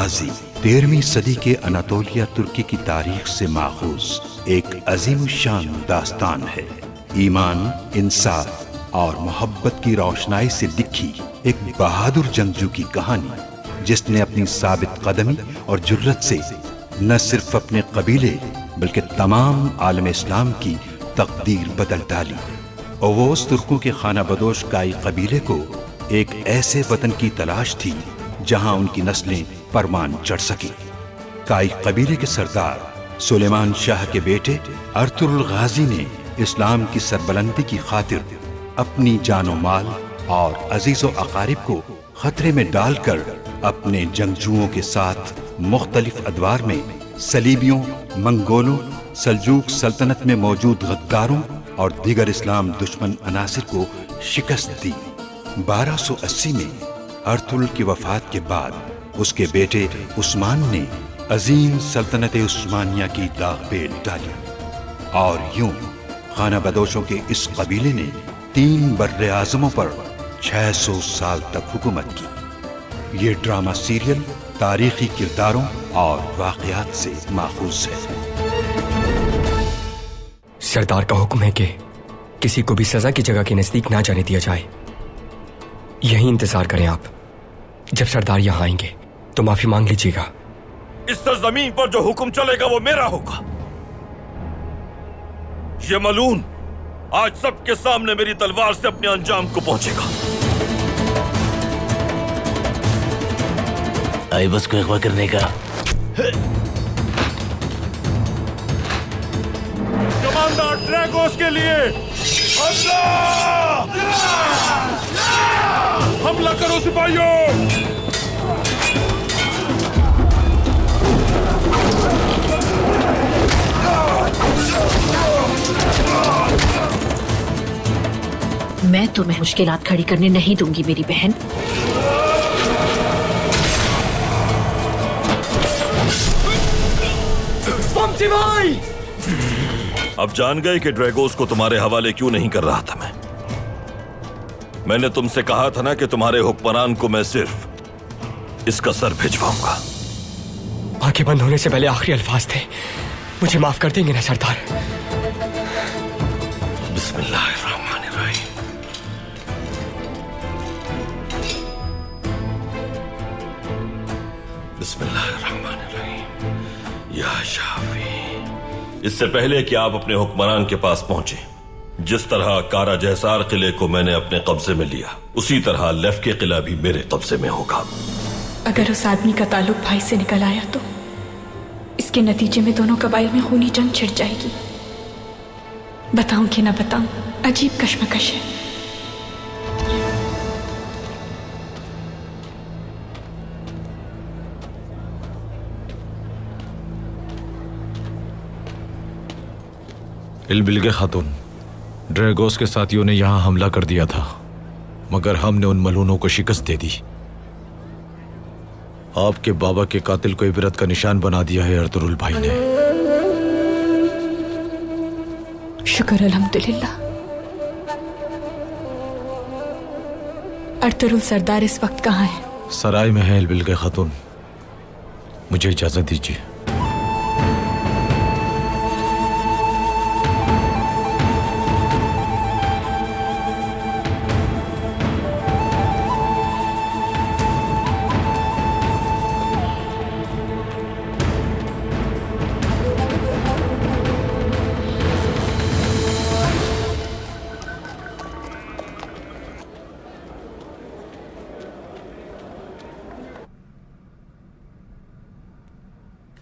गाजी 13वीं सदी के अनातोलिया तुर्की की तारीख से माखूज एक अजीम शान दास्तान है। ईमान, इंसाफ और मोहब्बत की रोशनाई से लिखी एक बहादुर जंगजू की कहानी, जिसने अपनी साबित कदमी और जुर्रत से न सिर्फ अपने कबीले बल्कि तमाम आलम इस्लाम की तकदीर बदल डाली। ओवोस तुर्कों के खाना बदोश काई कबीले को एक ऐसे वतन की तलाश थी जहां उनकी नस्लें परमान चढ़ सकी। काई कबीले के सरदार सुलेमान शाह के बेटे अर्तुरुल गाजी ने इस्लाम की सरबलंदी की खातिर अपनी जानो माल और अजीजो अकारिब को खतरे में डालकर अपने जंगजुओं के साथ मुख्तलिफ अदवार में सलीबियों, मंगोलों, सल्जूक सल्तनत में मौजूद गद्दारों और दीगर इस्लाम दुश्मन अनासिर को शिकस्त दी। 1280 में अर्तुरुल की वफात के बाद उसके बेटे उस्मान ने अजीम सल्तनत उस्मानिया की दागबेल डाली और यूं खाना बदोशों के इस कबीले ने 3 बर्रे आज़मों पर 600 साल तक हुकूमत की। ये ड्रामा सीरियल तारीखी किरदारों और वाक़यात से माखूज है। सरदार का हुक्म है कि किसी को भी सजा की जगह के नजदीक ना जाने दिया जाए। यही इंतजार करें आप। जब सरदार यहाँ आएंगे तो माफी मांग लीजिएगा। इस सरजमीन पर जो हुक्म चलेगा वो मेरा होगा। ये मलून आज सबके सामने मेरी तलवार से अपने अंजाम को पहुंचेगा। आइबस को अगवा करने का कमांडर ड्रैगोस के लिए हमला करो सिपाहियों। मैं तुम्हें मुश्किलात खड़ी करने नहीं दूंगी मेरी बहन। पंक्ति भाई! अब जान गए कि ड्रैगोस को तुम्हारे हवाले क्यों नहीं कर रहा था मैंने तुमसे कहा था ना कि तुम्हारे हुक्मरान को मैं सिर्फ इसका सर भिजवाऊंगा। आंखें बंद होने से पहले आखिरी अल्फाज थे। मुझे माफ कर देंगे ना सरदार? बिस्मिल्लाहिर्रहमानिर्रहीम। बिस्मिल्लाहिर्रहमानिर्रहीम। या शाफी। इससे पहले कि आप अपने हुक्मरान के पास पहुंचे, जिस तरह कारा जहसार किले को मैंने अपने कब्जे में लिया, उसी तरह लेफ्के किला भी मेरे कब्जे में होगा। अगर उस आदमी का ताल्लुक भाई से निकल आया तो इसके नतीजे में दोनों कबाइल में खूनी जंग छिड़ जाएगी। बताऊं कि ना बताऊं, अजीब कश्मकश है। इल्बिल्गे खातून, ड्रैगोस के साथियों ने यहां हमला कर दिया था, मगर हमने उन मलूनों को शिकस्त दे दी। आपके बाबा के कातिल को इबरत का निशान बना दिया है अर्तुरुल भाई ने। शुक्र अल्हम्दुलिल्लाह। अर्तुरुल सरदार इस वक्त कहाँ है? सराय में है इल्बिल्गे खातून। मुझे इजाजत दीजिए।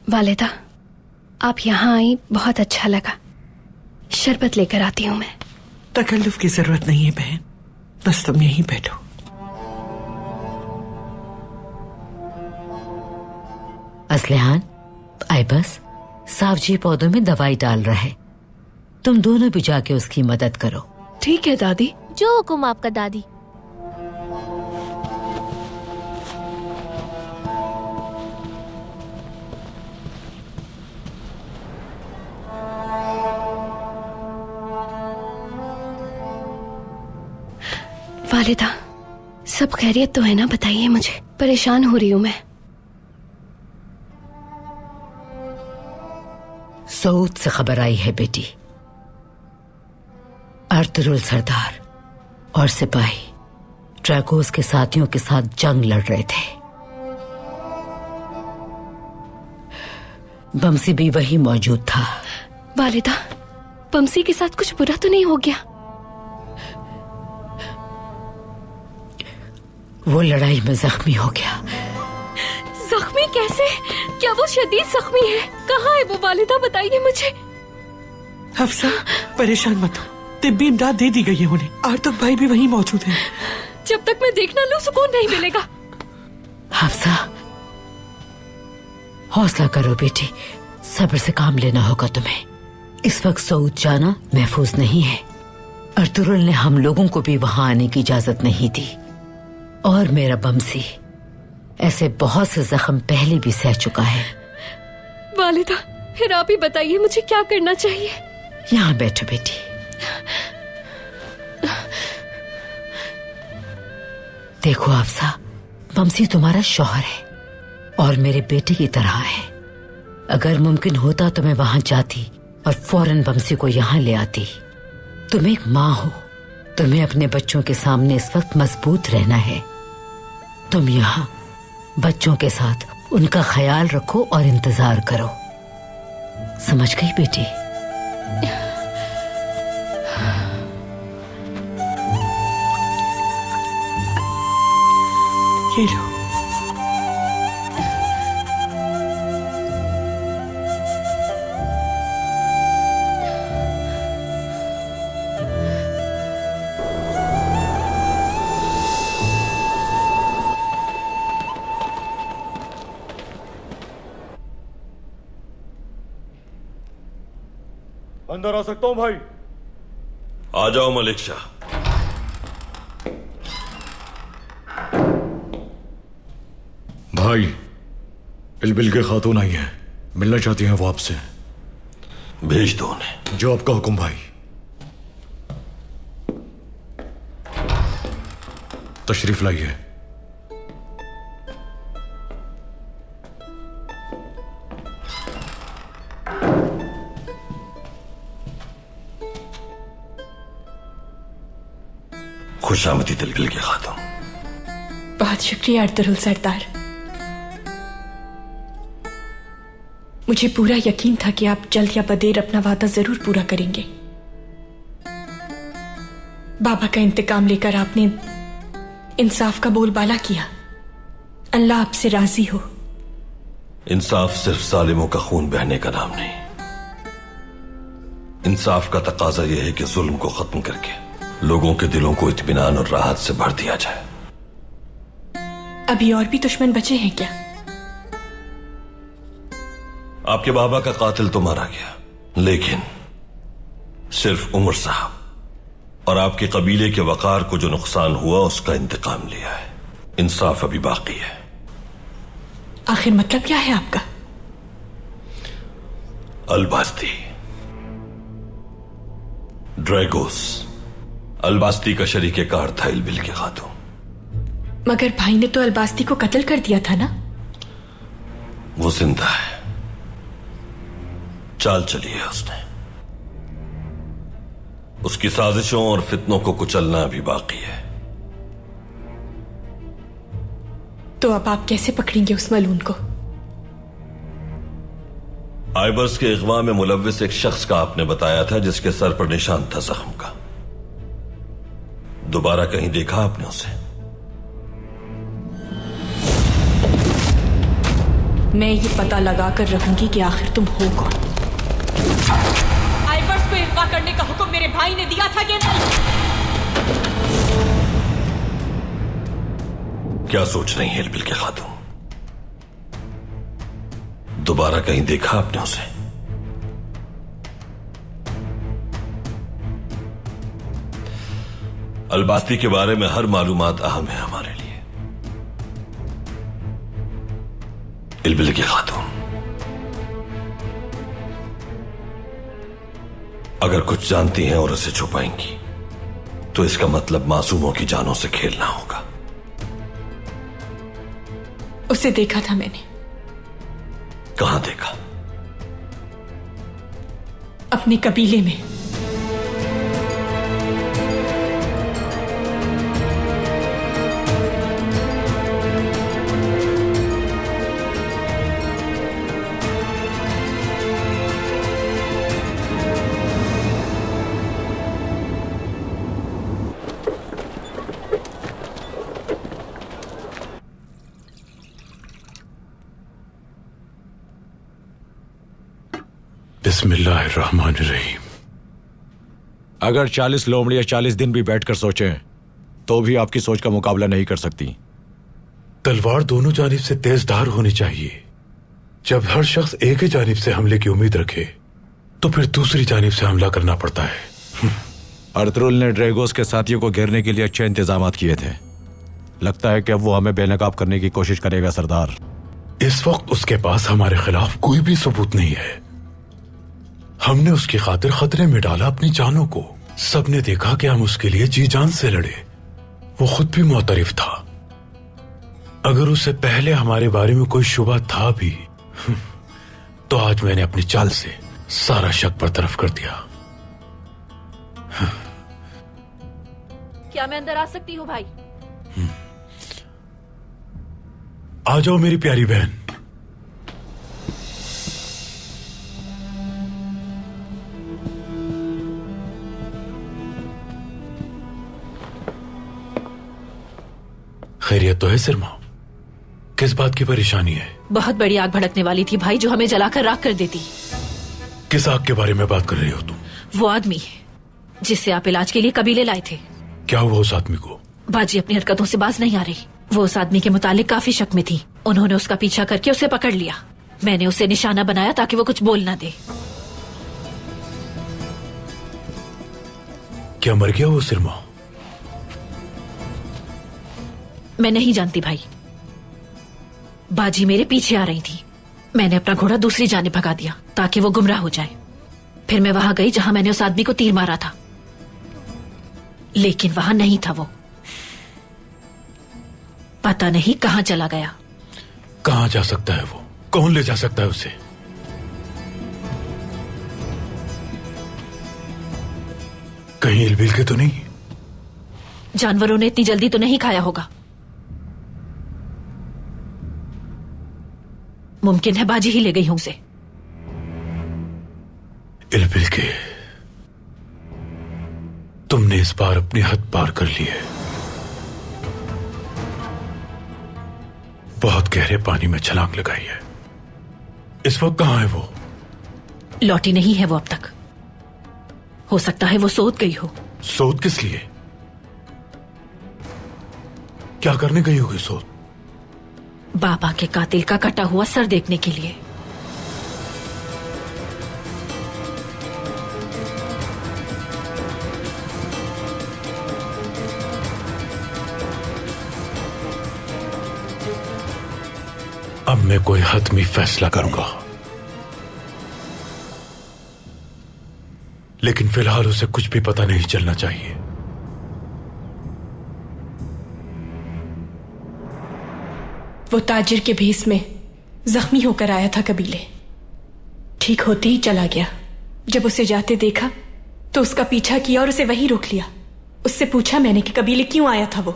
वालिदा, आप यहाँ आई बहुत अच्छा लगा। शरबत लेकर आती हूँ मैं। तकल्लुफ की जरूरत नहीं है बहन, बस तुम यहीं बैठो। असलहान, आइबस सावजी पौधों में दवाई डाल रहा है। तुम दोनों भी जाके उसकी मदद करो। ठीक है दादी। जो हुक्म आपका दादी। वालिदा, सब खैरियत तो है ना? बताइए मुझे, परेशान हो रही हूँ मैं। सऊद से खबर आई है बेटी। अर्तुगरुल सरदार और सिपाही ड्रैगोस के साथियों के साथ जंग लड़ रहे थे। बमसी भी वही मौजूद था। वालिदा, बमसी के साथ कुछ बुरा तो नहीं हो गया? वो लड़ाई में जख्मी हो गया। जख्मी कैसे? क्या वो शदीद जख्मी है? कहाँ है वो वालिदा, बताइए मुझे। हफ्सा, परेशान मत हो, तिब्बी इमदाद दे दी गई है उन्हें। आर्तुग भाई भी वहीं मौजूद है। जब तक मैं देख ना लूं सुकून नहीं मिलेगा। हफ्सा, हौसला करो बेटी, सब्र से काम लेना होगा तुम्हें। इस वक्त सऊद जाना महफूज नहीं है। अर्तुगरुल ने हम लोगों को भी वहां आने की इजाजत नहीं दी। और मेरा बमसी ऐसे बहुत से जख्म पहले भी सह चुका है। वालिदा, फिर आप ही बताइए मुझे क्या करना चाहिए। यहाँ बैठो बेटी। देखो हफ्सा, बमसी तुम्हारा शौहर है और मेरे बेटे की तरह है। अगर मुमकिन होता तो मैं वहां जाती और फौरन बमसी को यहाँ ले आती। तुम एक माँ हो, तुम्हें अपने बच्चों के सामने इस वक्त मजबूत रहना है। तुम यहाँ बच्चों के साथ उनका ख्याल रखो और इंतजार करो। समझ गई बेटी? ये लो। अंदर आ सकता हूं भाई? आ जाओ मलिक शाह। भाई, इलबिल के खातून आई हैं, मिलना चाहती हैं वो आपसे। भेज दो उन्हें। जो आपका हुक्म भाई। तशरीफ लाइए। खुशामदी इलबिल के खातून। बहुत शुक्रिया अर्तुगरुल सरदार। मुझे पूरा यकीन था कि आप जल्द या बदेर अपना वादा जरूर पूरा करेंगे। बाबा का इंतकाम लेकर आपने इंसाफ का बोलबाला किया। अल्लाह आपसे राजी हो। इंसाफ सिर्फ जालिमों का खून बहने का नाम नहीं। इंसाफ का तकाजा यह है कि जुल्म को खत्म करके लोगों के दिलों को इत्मीनान और राहत से भर दिया जाए। अभी और भी दुश्मन बचे हैं क्या? आपके बाबा का कातिल तो मारा गया, लेकिन सिर्फ उमर साहब और आपके कबीले के वकार को जो नुकसान हुआ उसका इंतकाम लिया है। इंसाफ अभी बाकी है। आखिर मतलब क्या है आपका? अलबास्ती, ड्रैगोस अलबास्ती का शरीके कार था इलबिल के खातून। मगर भाई ने तो अलबास्ती को कत्ल कर दिया था ना? वो जिंदा है, चाल चली है उसने। उसकी साजिशों और फितनों को कुचलना अभी बाकी है। तो अब आप कैसे पकड़ेंगे उस मलून को? आइबर्स के इगवा में मुलव्विस एक शख्स का आपने बताया था जिसके सर पर निशान था जख्म का। दोबारा कहीं देखा आपने उसे? मैं ये पता लगा कर रखूंगी कि आखिर तुम हो कौन। आइबर्स को इगवा करने का हुक्म मेरे भाई ने दिया था कि नहीं? क्या सोच रही है इलबिल के खातून? दोबारा कहीं देखा आपने उसे? अलबास्ती के बारे में हर मालूमात अहम है हमारे लिए इलबिल के खातून। अगर कुछ जानती हैं और उसे छुपाएंगी तो इसका मतलब मासूमों की जानों से खेलना होगा। उसे देखा था मैंने। कहां देखा? अपने कबीले में। बिस्मिल्लाहिर्रहमानिर्रहीम। अगर 40 लोमड़ियां 40 दिन भी बैठकर सोचें तो भी आपकी सोच का मुकाबला नहीं कर सकती। तलवार दोनों जानिब से तेजधार होनी चाहिए। जब हर शख्स एक ही जानिब से हमले की उम्मीद रखे तो फिर दूसरी जानिब से हमला करना पड़ता है। अर्तुगरुल ने ड्रैगोस के साथियों को घेरने के लिए अच्छे इंतजाम किए थे। लगता है कि अब वो हमें बेनकाब करने की कोशिश करेगा सरदार। इस वक्त उसके पास हमारे खिलाफ कोई भी सबूत नहीं है। हमने उसकी खातिर खतरे में डाला अपनी जानों को। सबने देखा कि हम उसके लिए जी जान से लड़े। वो खुद भी मुतरिफ था। अगर उससे पहले हमारे बारे में कोई शुबा था भी तो आज मैंने अपनी चाल से सारा शक बरतरफ कर दिया। क्या मैं अंदर आ सकती हूँ भाई? आ जाओ मेरी प्यारी बहन। खैरियत तो है सिरमा? किस बात की परेशानी है? बहुत बड़ी आग भड़कने वाली थी भाई, जो हमें जलाकर राख कर देती। किस आग के बारे में बात कर रही हो तुम? वो आदमी जिससे आप इलाज के लिए कबीले लाए थे। क्या हुआ उस आदमी को? बाजी अपनी हरकतों से बाज नहीं आ रही। वो उस आदमी के मुतालिक काफी शक में थी। उन्होंने उसका पीछा करके उसे पकड़ लिया। मैंने उसे निशाना बनाया ताकि वो कुछ बोल ना दे। क्या मर गया वो सिरमा? मैं नहीं जानती भाई। बाजी मेरे पीछे आ रही थी। मैंने अपना घोड़ा दूसरी जानिब भगा दिया ताकि वो गुमराह हो जाए। फिर मैं वहां गई जहां मैंने उस आदमी को तीर मारा था, लेकिन वहां नहीं था वो। पता नहीं कहां चला गया। कहां जा सकता है वो? कौन ले जा सकता है उसे? कहीं इलबिल के तो नहीं? जानवरों ने इतनी जल्दी तो नहीं खाया होगा। मुमकिन है बाजी ही ले गई हूं उसे। इलबिल के, तुमने इस बार अपनी हद पार कर ली है। बहुत गहरे पानी में छलांग लगाई है। इस वक्त कहां है वो? लौटी नहीं है वो अब तक। हो सकता है वो सोच गई हो। सोच किस लिए? क्या करने गई होगी सोच? बाबा के कातिल का कटा हुआ सर देखने के लिए। अब मैं कोई हतमी फैसला करूंगा, लेकिन फिलहाल उसे कुछ भी पता नहीं चलना चाहिए। वो ताजिर के भेस में जख्मी होकर आया था कबीले। ठीक होते ही चला गया। जब उसे जाते देखा तो उसका पीछा किया और उसे वहीं रोक लिया। उससे पूछा मैंने कि कबीले क्यों आया था वो?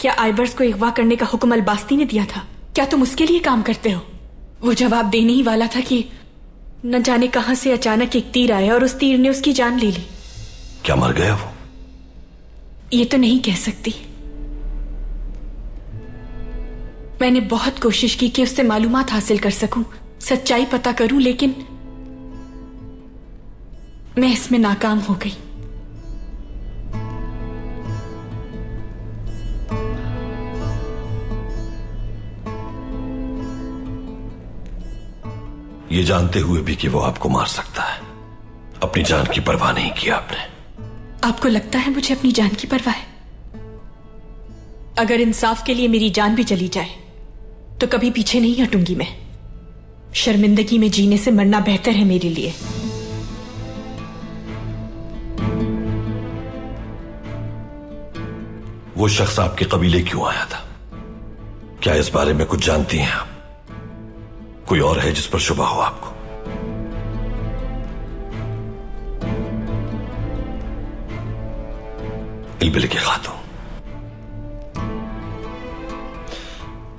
क्या आइबर्स को अगवा करने का हुक्म अलबास्ती ने दिया था? क्या तुम उसके लिए काम करते हो? वो जवाब देने ही वाला था कि न जाने कहां से अचानक एक तीर आया और उस तीर ने उसकी जान ले ली। क्या मर गया वो? ये तो नहीं कह सकती। मैंने बहुत कोशिश की कि उससे मालूमात हासिल कर सकूं, सच्चाई पता करूं, लेकिन मैं इसमें नाकाम हो गई। ये जानते हुए भी कि वो आपको मार सकता है, अपनी जान की परवाह नहीं की आपने। आपको लगता है मुझे अपनी जान की परवाह है? अगर इंसाफ के लिए मेरी जान भी चली जाए तो कभी पीछे नहीं हटूंगी मैं। शर्मिंदगी में जीने से मरना बेहतर है मेरे लिए। वो शख्स आपके कबीले क्यों आया था? क्या इस बारे में कुछ जानती हैं आप? कोई और है जिस पर शुबा हो आपको? इलबिल के खातून,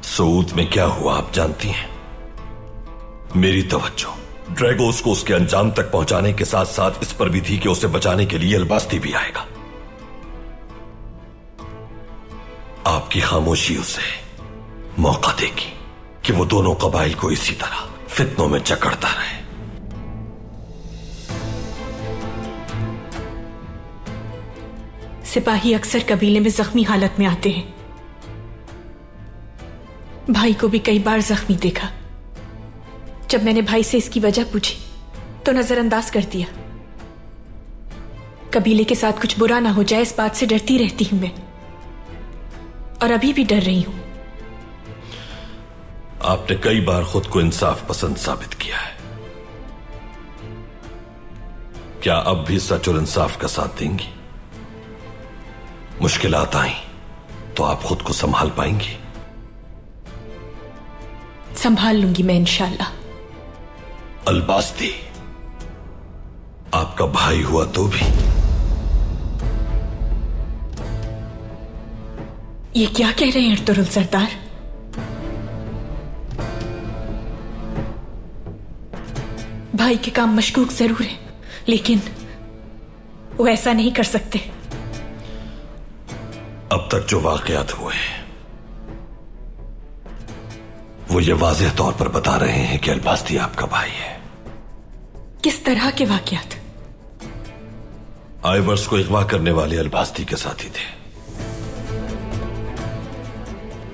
सऊद में क्या हुआ आप जानती हैं? मेरी तवज्जो ड्रैगोस को उसके अंजाम तक पहुंचाने के साथ साथ इस पर भी थी कि उसे बचाने के लिए अलबास्ती भी आएगा। आपकी खामोशी उसे मौका देगी कि वो दोनों कबाइल को इसी तरह फितनों में जकड़ता रहे। सिपाही अक्सर कबीले में जख्मी हालत में आते हैं। भाई को भी कई बार जख्मी देखा। जब मैंने भाई से इसकी वजह पूछी तो नजरअंदाज कर दिया। कबीले के साथ कुछ बुरा ना हो जाए इस बात से डरती रहती हूं मैं, और अभी भी डर रही हूं। आपने कई बार खुद को इंसाफ पसंद साबित किया है। क्या अब भी सच और इंसाफ का साथ देंगी? मुश्किलात आई तो आप खुद को संभाल पाएंगी? संभाल लूंगी मैं इंशाल्लाह। अलबास्ती आपका भाई हुआ तो भी। ये क्या कह रहे हैं अर्तुगरुल सरदार? भाई के काम मशकूक जरूर है, लेकिन वो ऐसा नहीं कर सकते। अब तक जो वाकयात हुए हैं वो ये वाज़ेह तौर पर बता रहे हैं कि अलबास्ती आपका भाई है। किस तरह के वाकयात? आइवर्स को अगवा करने वाले अलबास्ती के साथी थे।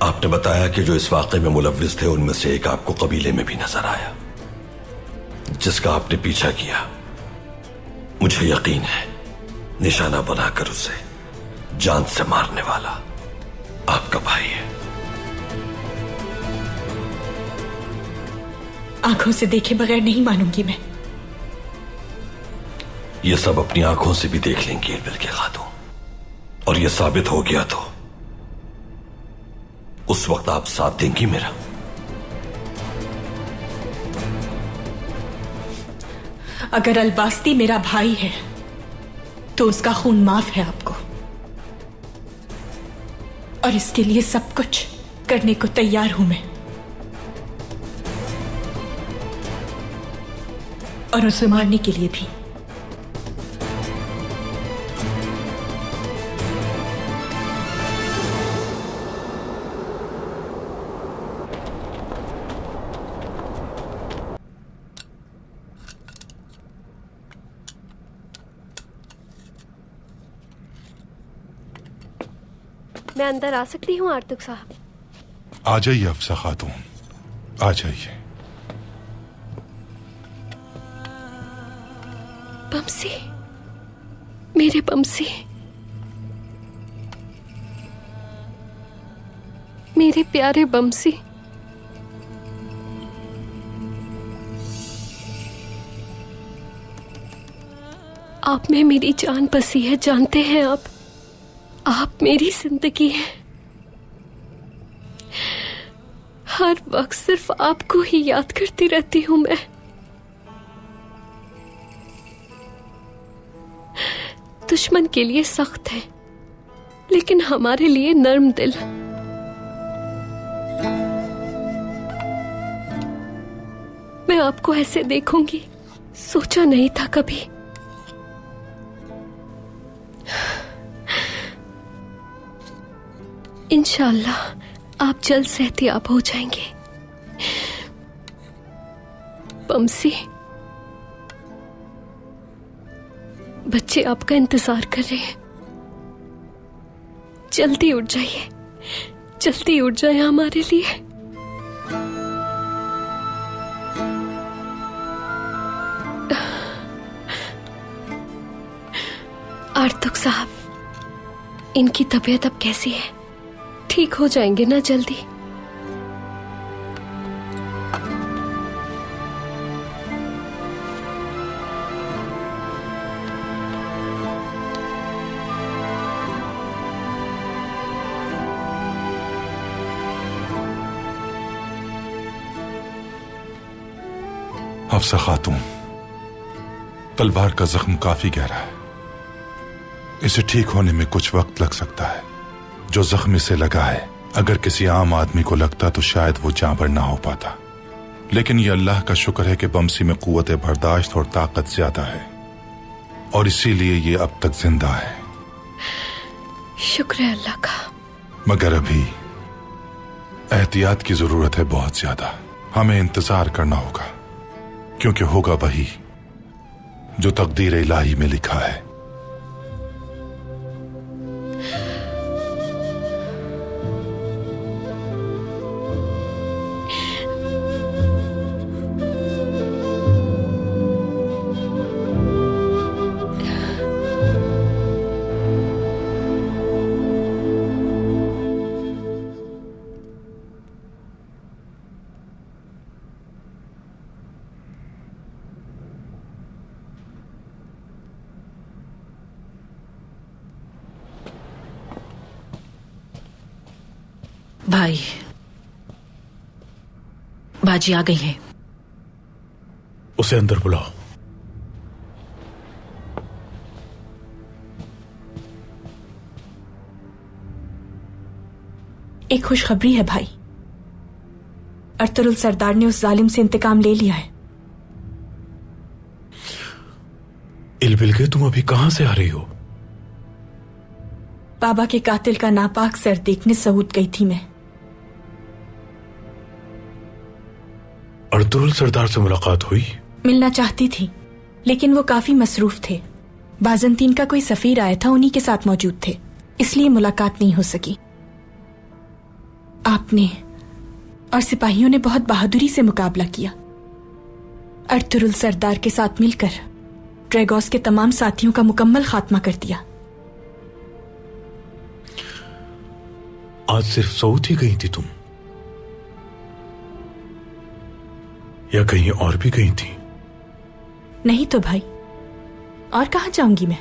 आपने बताया कि जो इस वाकये में मुलव्विस थे उनमें से एक आपको कबीले में भी नजर आया, जिसका आपने पीछा किया। मुझे यकीन है निशाना बनाकर उसे जान से मारने वाला आपका भाई है। आंखों से देखे बगैर नहीं मानूंगी मैं। ये सब अपनी आंखों से भी देख लेंगे इलबिल के खातून, और ये साबित हो गया तो उस वक्त आप साथ देंगी मेरा? अगर अलबास्ती मेरा भाई है तो उसका खून माफ है आपको, और इसके लिए सब कुछ करने को तैयार हूं मैं, और उसे मारने के लिए भी। मैं अंदर आ सकती हूँ आर्तुक साहब? आ जाइए अफसा खातून, आ जाइए। बमसी, मेरे बमसी, मेरे प्यारे बमसी। आप में मेरी जान बसी है, जानते हैं आप मेरी जिंदगी हैं। हर वक्त सिर्फ आपको ही याद करती रहती हूं मैं। दुश्मन के लिए सख्त है, लेकिन हमारे लिए नर्म दिल। मैं आपको ऐसे देखूंगी सोचा नहीं था कभी। इंशाल्लाह आप जल्द सेहतियाब हो जाएंगे। बमसी, बच्चे आपका इंतजार कर रहे हैं। जल्दी उठ जाइए, जल्दी उठ जाए हमारे लिए। आर्तुक साहब, इनकी तबीयत अब कैसी है? ठीक हो जाएंगे ना जल्दी? अफसा खातून, तलवार का जख्म काफी गहरा है। इसे ठीक होने में कुछ वक्त लग सकता है। जो जख्म से लगा है, अगर किसी आम आदमी को लगता तो शायद वो जांबर ना हो पाता, लेकिन ये अल्लाह का शुक्र है कि बमसी में कुव्वत बर्दाश्त और ताकत ज्यादा है और इसीलिए ये अब तक जिंदा है। शुक्र है अल्लाह का। मगर अभी एहतियात की जरूरत है बहुत ज्यादा। हमें इंतजार करना होगा, क्योंकि होगा वही जो तकदीर इलाही में लिखा है। भाई, बाजी आ गई है। उसे अंदर बुलाओ। एक खुशखबरी है भाई, अर्तुरुल सरदार ने उस जालिम से इंतकाम ले लिया है। इलबिलगे, तुम अभी कहां से आ रही हो? बाबा के कातिल का नापाक सर देखने सऊद गई थी मैं। अर्तुरुल सरदार से मुलाकात हुई? मिलना चाहती थी, लेकिन वो काफी मसरूफ थे। बाजंतीन का कोई सफीर आया था, उन्हीं के साथ मौजूद थे, इसलिए मुलाकात नहीं हो सकी। आपने और सिपाहियों ने बहुत बहादुरी से मुकाबला किया। अर्तुरुल सरदार के साथ मिलकर ड्रैगोस के तमाम साथियों का मुकम्मल खात्मा कर दिया। आज सिर्फ सऊद ही गई थी तुम, या कहीं और भी गई थी? नहीं तो भाई, और कहां जाऊंगी मैं?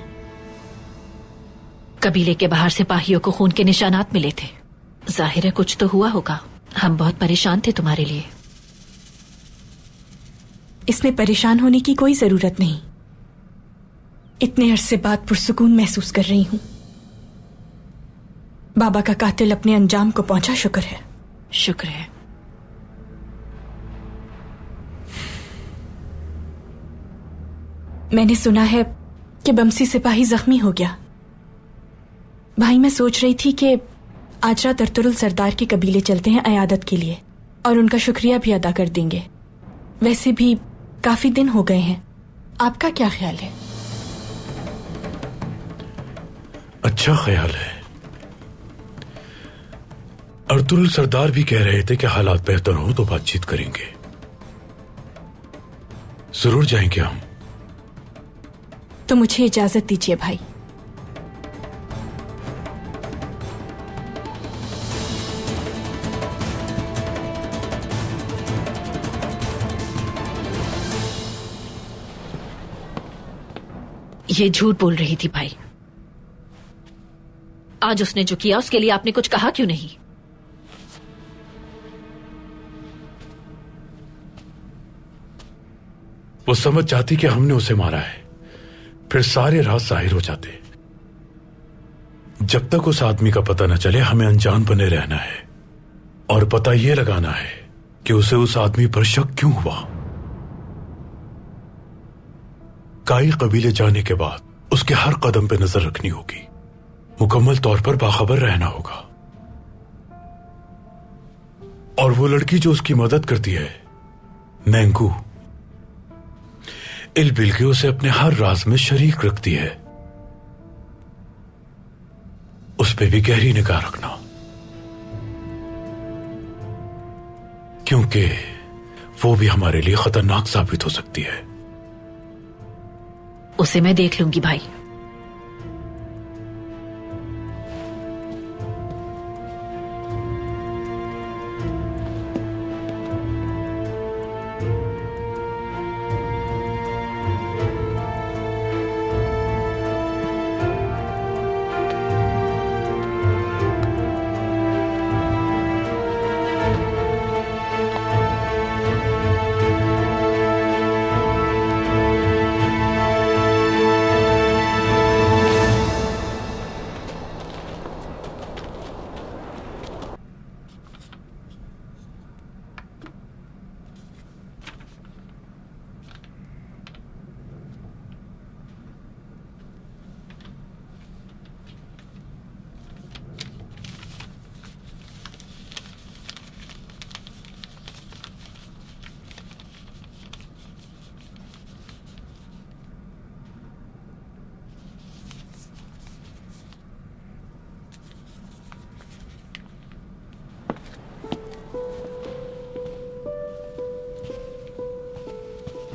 कबीले के बाहर सिपाहियों को खून के निशानात मिले थे। जाहिर है कुछ तो हुआ होगा। हम बहुत परेशान थे तुम्हारे लिए। इसमें परेशान होने की कोई जरूरत नहीं। इतने अरसे बाद पुरसुकून महसूस कर रही हूं। बाबा का कातिल अपने अंजाम को पहुंचा, शुक्र है। शुक्र है। मैंने सुना है कि बमसी सिपाही जख्मी हो गया। भाई, मैं सोच रही थी कि आज रात अर्तुरुल सरदार के कबीले चलते हैं अयादत के लिए, और उनका शुक्रिया भी अदा कर देंगे। वैसे भी काफी दिन हो गए हैं। आपका क्या ख्याल है? अच्छा ख्याल है। अर्तुरुल सरदार भी कह रहे थे कि हालात बेहतर हो तो बातचीत करेंगे। जरूर जाएंगे हम। तो मुझे इजाजत दीजिए भाई। ये झूठ बोल रही थी भाई। आज उसने जो किया उसके लिए आपने कुछ कहा क्यों नहीं? वो समझ जाती कि हमने उसे मारा है, फिर सारे राज जाहिर हो जाते। जब तक उस आदमी का पता न चले हमें अनजान बने रहना है और पता यह लगाना है कि उसे उस आदमी पर शक क्यों हुआ। काई कबीले जाने के बाद उसके हर कदम पे नजर रखनी होगी। मुकम्मल तौर पर बाखबर रहना होगा। और वो लड़की जो उसकी मदद करती है, मैंगू, इलबिलगे उसे अपने हर राज में शरीक रखती है। उस पे भी गहरी निगाह रखना, क्योंकि वो भी हमारे लिए खतरनाक साबित हो सकती है। उसे मैं देख लूंगी भाई।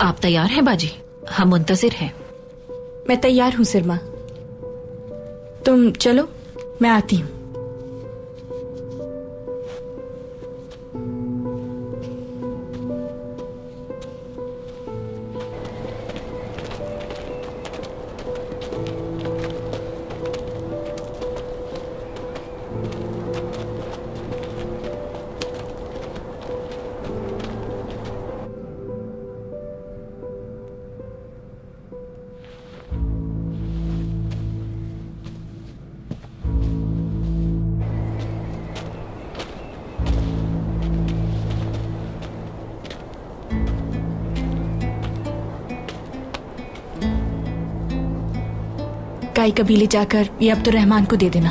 आप तैयार हैं बाजी? हम मुंतजिर हैं। मैं तैयार हूँ सिरमा। तुम चलो, मैं आती हूँ। काई कबीले जाकर ये अब्दुर्रहमान को दे देना।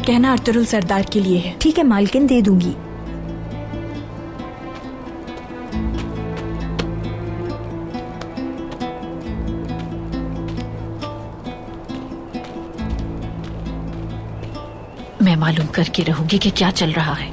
कहना अर्तुरुल सरदार के लिए है। ठीक है मालकिन, दे दूंगी। मैं मालूम करके रहूंगी कि क्या चल रहा है।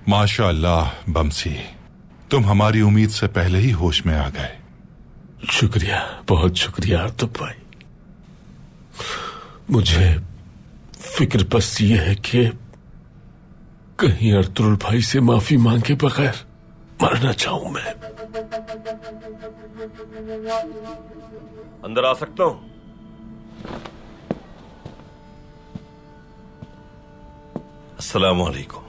माशाअल्लाह बमसी, तुम हमारी उम्मीद से पहले ही होश में आ गए। शुक्रिया, बहुत शुक्रिया अर्तुग भाई। मुझे फिक्र बस ये है कि कहीं अर्तुरुल भाई से माफी मांगे बगैर मर न जाऊं मैं। अंदर आ सकता हूं? अस्सलाम वालेकुम।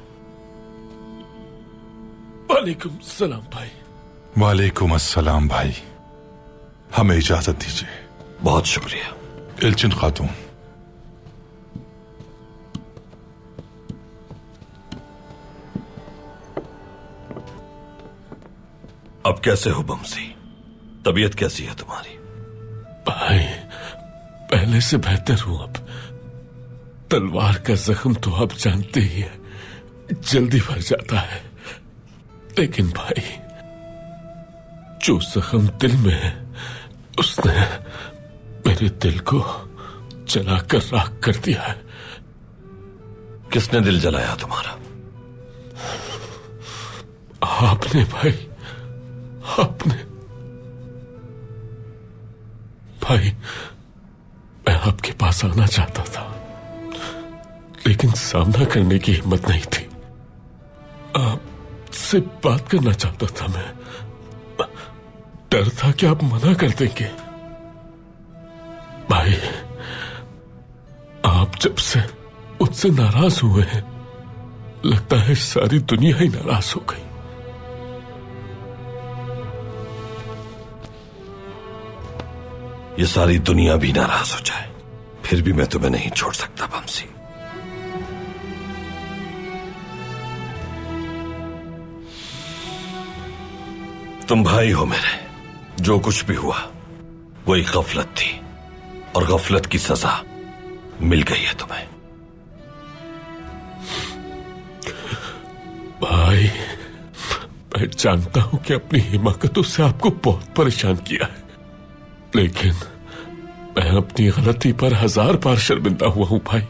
वालेकुम सलाम भाई। वालेकुम अस्सलाम भाई, हमें इजाजत दीजिए। बहुत शुक्रिया। इल्चिन खातून, अब कैसे हो बमसी? तबीयत कैसी है तुम्हारी? भाई पहले से बेहतर हूं अब। तलवार का जख्म तो आप जानते ही है, जल्दी भर जाता है। लेकिन भाई जो जख्म दिल में है उसने मेरे दिल को जलाकर राख कर दिया है। किसने दिल जलाया तुम्हारा? आपने भाई, आपने। भाई मैं आपके पास आना चाहता था लेकिन सामना करने की हिम्मत नहीं थी। आपसे बात करना चाहता था मैं, डर था कि आप मना कर देंगे। भाई आप जब से मुझसे नाराज हुए हैं, लगता है सारी दुनिया ही नाराज हो गई। ये सारी दुनिया भी नाराज हो जाए फिर भी मैं तुम्हें नहीं छोड़ सकता बमसी। तुम भाई हो मेरे। जो कुछ भी हुआ वो एक गफलत थी और गफलत की सजा मिल गई है तुम्हें। भाई मैं जानता हूं कि अपनी हिमाकतों से आपको बहुत परेशान किया है, लेकिन मैं अपनी गलती पर 1000 बार शर्मिंदा हुआ हूं भाई।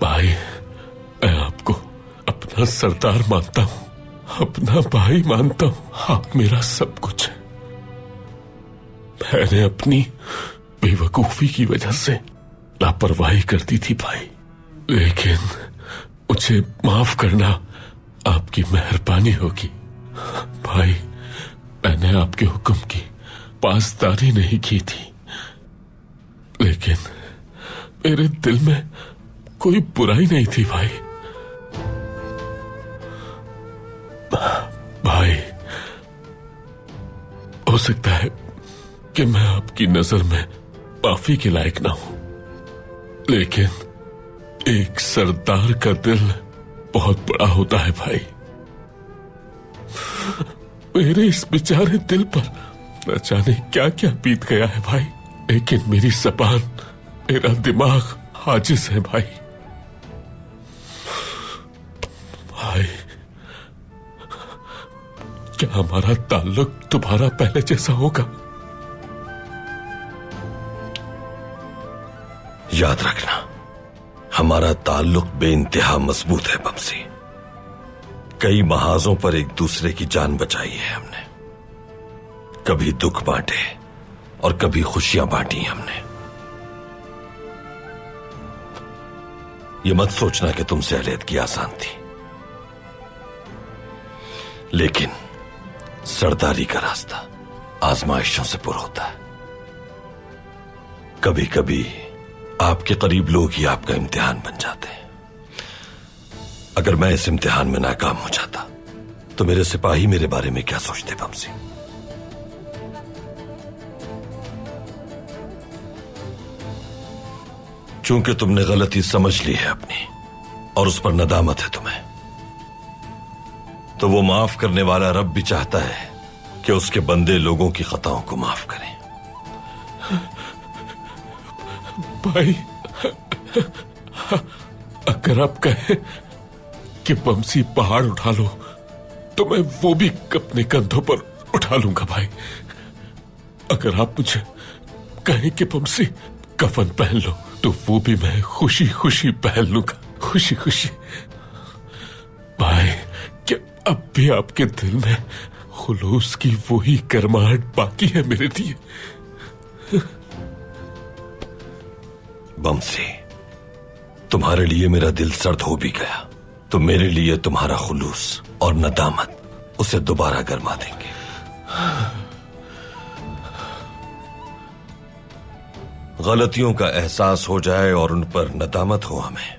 भाई मैं आपको अपना सरदार मानता हूं, अपना भाई मानता हूं। आप मेरा सब कुछ है। मैंने अपनी बेवकूफी की वजह से लापरवाही कर दी थी भाई, लेकिन मुझे माफ करना आपकी मेहरबानी होगी। भाई मैंने आपके हुक्म की पासदारी नहीं की थी, लेकिन मेरे दिल में कोई बुराई नहीं थी भाई। भाई हो सकता है कि मैं आपकी नजर में माफी के लायक ना हूं, लेकिन एक सरदार का दिल बहुत बड़ा होता है भाई। मेरे इस बेचारे दिल पर न जाने क्या क्या बीत गया है भाई, लेकिन मेरी ज़बान, मेरा दिमाग आजिज है भाई। भाई, क्या हमारा ताल्लुक दोबारा पहले जैसा होगा? याद रखना, हमारा ताल्लुक बेइंतहा मजबूत है बमसी। कई महाजों पर एक दूसरे की जान बचाई है हमने, कभी दुख बांटे और कभी खुशियां बांटी हमने। ये मत सोचना कि तुमसे अलहदगी आसान थी, लेकिन सरदारी का रास्ता आजमाइशों से पुर होता है। कभी कभी आपके करीब लोग ही आपका इम्तिहान बन जाते हैं। अगर मैं इस इम्तिहान में नाकाम हो जाता तो मेरे सिपाही मेरे बारे में क्या सोचते बमसी? चूंकि तुमने गलती समझ ली है अपनी और उस पर नदामत है तुम्हें, तो वो माफ करने वाला रब भी चाहता है कि उसके बंदे लोगों की खताओं को माफ करें। भाई, अगर आप कहें कि बमसी पहाड़ उठा लो तो मैं वो भी अपने कंधों पर उठा लूंगा भाई। अगर आप मुझे कहें कि बमसी कफन पहन लो तो वो भी मैं खुशी खुशी पहन लूंगा, खुशी खुशी। भाई, क्या अब भी आपके दिल में खुलूस की वही गर्माहट बाकी है मेरे लिए? बमसी, तुम्हारे लिए मेरा दिल सर्द हो भी गया तो मेरे लिए तुम्हारा खुलूस और नदामत उसे दोबारा गरमा देंगे। गलतियों का एहसास हो जाए और उन पर नदामत हो हमें,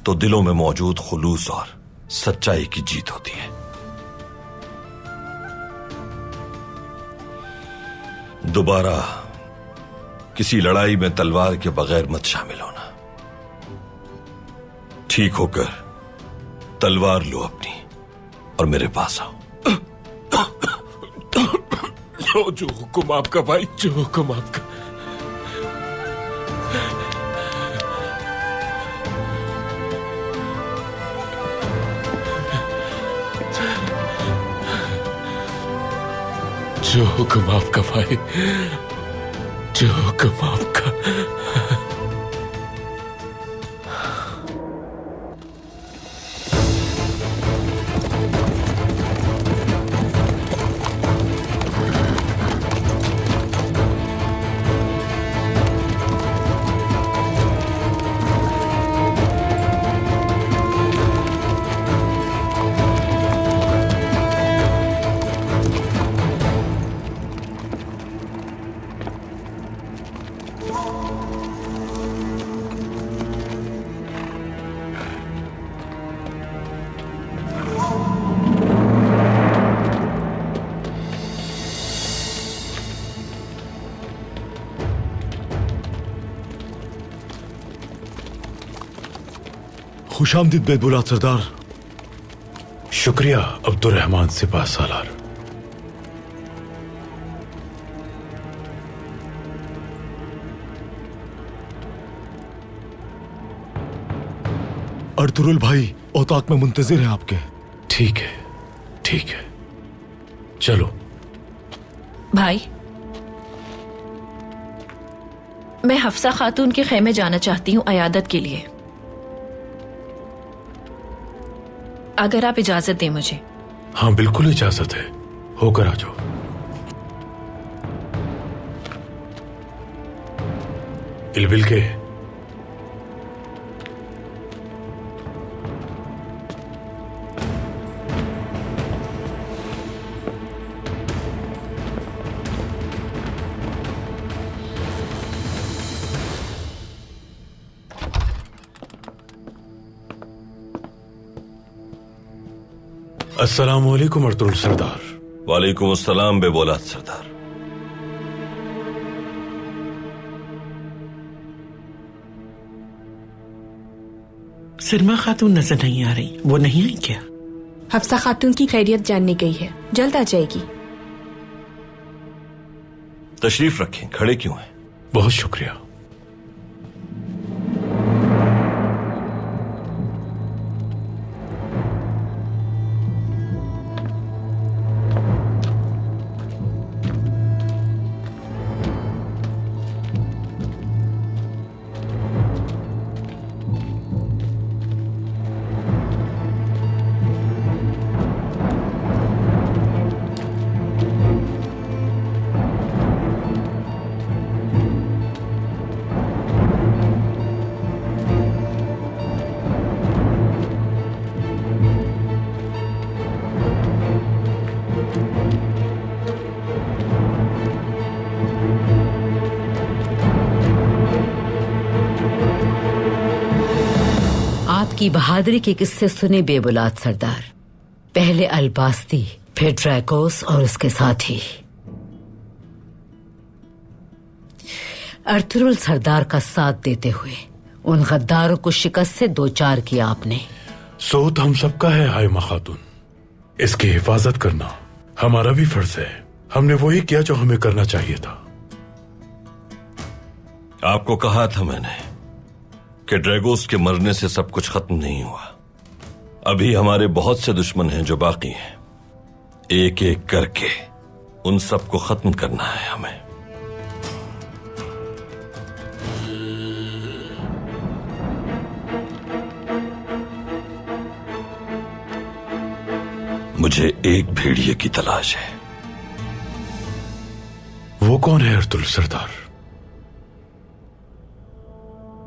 तो दिलों में मौजूद खुलूस और सच्चाई की जीत होती है। दोबारा किसी लड़ाई में तलवार के बगैर मत शामिल होना। ठीक होकर तलवार लो अपनी और मेरे पास आओ। जो हुक्म आपका भाई, जो हुक्म आपका। जो हुक्म आपका भाई, जो हुक्म आपका। खुशामदीद बेदबुलात सरदार। शुक्रिया अब्दुर्रहमान सिपाह सालार। अर्तुरुल भाई औताक में मुंतजिर है आपके। ठीक है, ठीक है, चलो। भाई, मैं हफ्सा खातून के खेमे जाना चाहती हूँ अयादत के लिए, अगर आप इजाजत दें मुझे। हाँ, बिल्कुल इजाजत है, होकर आ जाओ। इलबिल के अस्सलाम वालेकुम अर्तुरुल सरदार। वालेकुम अस्सलाम बेबौलाद सरदार। सरमा खातून नजर नहीं आ रही, वो नहीं आई क्या? हफ्सा खातून की खैरियत जानने गई है, जल्द आ जाएगी। तशरीफ रखें, खड़े क्यों हैं? बहुत शुक्रिया। आपकी बहादुरी के किस्से सुने बेबुलाद सरदार। पहले अलबास्ती, फिर ड्रैगोस और उसके साथी अर्थुरुल सरदार का साथ देते हुए उन गद्दारों को शिकस्त से दो चार किया आपने। सोत हम सबका है हाइमा खातून। इसकी हिफाजत करना हमारा भी फर्ज है। हमने वही किया जो हमें करना चाहिए था। आपको कहा था मैंने कि ड्रैगोस के मरने से सब कुछ खत्म नहीं हुआ। अभी हमारे बहुत से दुश्मन हैं जो बाकी हैं। एक एक करके उन सबको खत्म करना है हमें। मुझे एक भेड़िए की तलाश है। वो कौन है अर्थुरुल सरदार?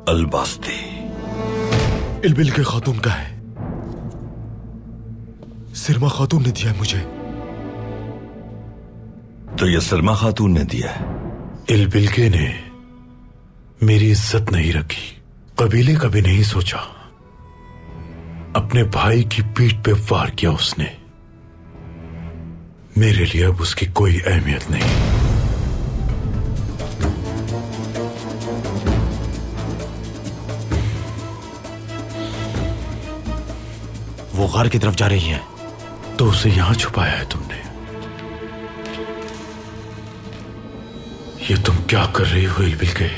अलबास्ती। इलबिल के खातून का है। सिरमा खातून ने दिया है मुझे। तो ये सिरमा खातून ने दिया है? इलबिलके ने मेरी इज्जत नहीं रखी, कबीले का भी नहीं सोचा। अपने भाई की पीठ पे वार किया उसने। मेरे लिए अब उसकी कोई अहमियत नहीं। वो गार की तरफ जा रही है। तो उसे यहां छुपाया है तुमने। ये तुम क्या कर रही हो इलबिलके?